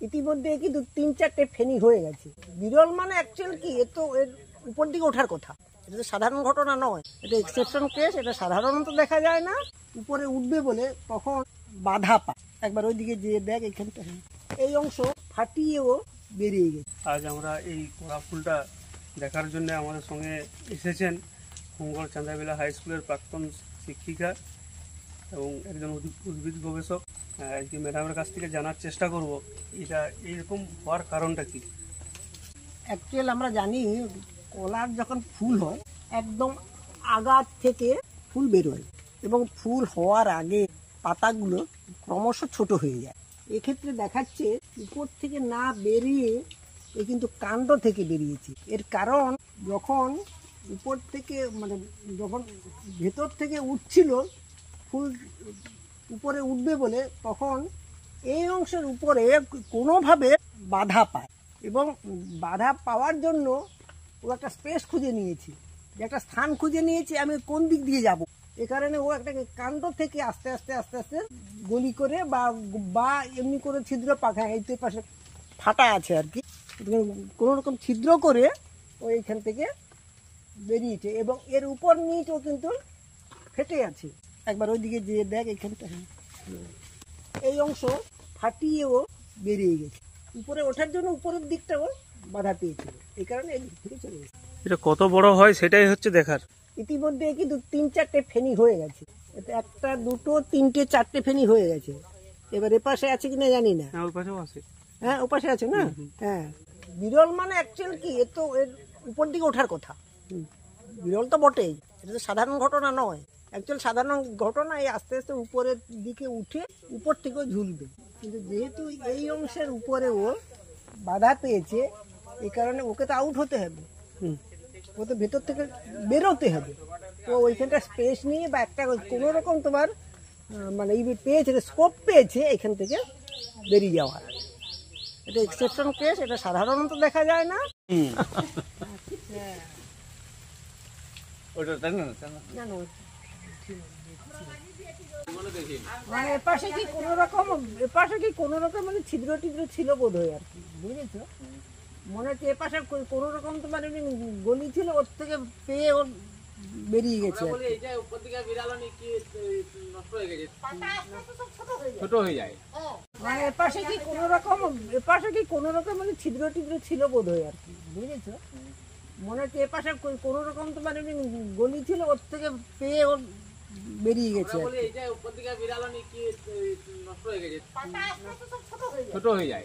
ইতিমধ্যে কিন্তু ৩-৪টে ফেনি হয়ে গেছে। বিরল মানে অ্যাকচুয়াল কি, এ তো এর উপর দিকে ওঠার কথা, এটা তো সাধারণ ঘটনা নয়, এটা এক্সেপশন কেস। এটা সাধারণত দেখা যায় না। উপরে উঠবে বলে তখন বাধা পায়। একবার ওইদিকে যে দেখ, এখানটা এই অংশ ফাটিয়েও বেরিয়ে গেছে। আজ আমরা এই কড়া ফুলটা দেখার জন্য আমাদের সঙ্গে এসেছেন মঙ্গল চান্দাবিলা হাই স্কুলের প্রাক্তন শিক্ষিকা এবং একজন উদ্ভিদ গবেষক। আজকে ম্যাডামের কাছ থেকে জানার চেষ্টা করব এটা এইরকম হওয়ার কারণটা কি। অ্যাকচুয়াল আমরা জানি কলার যখন ফুল হয় একদম আগার থেকে ফুল বেরোয় এবং ফুল হওয়ার আগে পাতাগুলো ক্রমশ ছোট হয়ে যায়। এক্ষেত্রে দেখাচ্ছে উপর থেকে না বেরিয়ে এ কিন্তু কাণ্ড থেকে বেরিয়েছে। এর কারণ যখন উপর থেকে মানে যখন ভেতর থেকে উঠছিল ফুল উপরে উঠবে বলে তখন এই অংশের উপরে কোনোভাবে বাধা পায় এবং বাধা পাওয়ার জন্য ও একটা স্পেস খুঁজে নিয়েছি, যে একটা স্থান খুঁজে নিয়েছি আমি কোন দিক দিয়ে যাব। এ কারণে ও একটা কাণ্ড থেকে আস্তে আস্তে আস্তে আস্তে গলি করে বা এমনি করে ছিদ্র পাখা এই তো পাশে ফাটা আছে আর কি, কোনো রকম ছিদ্র করে ও এইখান থেকে বেরিয়েছে এবং এর উপর নিচও কিন্তু ফেটে আছে। একবার ওইদিকে যে দেখ, এখানটা এই অংশ ফাটিয়েও বেরিয়ে গেছে। উপরে ওঠার জন্য উপরের দিকটাও বাধা পেয়েছিল, এই কারণে এই দিক থেকে চলে গেছে। এটা কত বড় হয় সেটাই হচ্ছে দেখার। ইতিমধ্যে কিন্তু ৩-৪টে ফেনি হয়ে গেছে। এটা 1, 2, 3, 4টে ফেনি হয়ে গেছে। এবার এপাশে আছে কিনা জানি না। ওর পাশেও আছে। হ্যাঁ, ওপাশে আছে না। হ্যাঁ, বিরল মানে অ্যাকচুয়াল কি, এ তো এর উপর দিকে ওঠার কথা। বিরল তো বটেই, এটা তো সাধারণ ঘটনা নয়। অ্যাকচুয়াল সাধারণ ঘটনা এই আস্তে আস্তে উপরের দিকে উঠে উপর থেকেও ঝুলবে, কিন্তু যেহেতু এই অংশের উপরে ও বাধা পেয়েছে এই কারণে ওকে তো আউট হতে হবে। ও তো ভেতর থেকে বেরোতে হবে। তো ওইখানটা স্পেস নিয়ে বা একটা কোনো রকম তোমার মানে এই পেয়েছে, স্কোপ পেয়েছে এখান থেকে বেরিয়ে যাওয়ার। এটা এক্সেপশন কেস, এটা সাধারণত দেখা যায় না। মানে এপাশে কি কোনো রকম মানে ছিদ্র টিদ্র ছিল বোধ হয় আর কি, বুঝেছো? মনে হচ্ছে এপাশে কোনো রকম তোমার গলি ছিল, ওর থেকে পেয়ে ওর বেরিয়ে গেছে। ছোট হয়ে যায়। মানে এপাশে কি কোনো রকম মানে ছিদ্র টিদ্র ছিল বোধ হয় আর কি, বুঝেছো? মনে হচ্ছে এপাশে কোনো রকম তোমার গলি ছিল, ওর থেকে পেয়ে ওর বেরিয়ে গেছে। ছোট হয়ে যায়।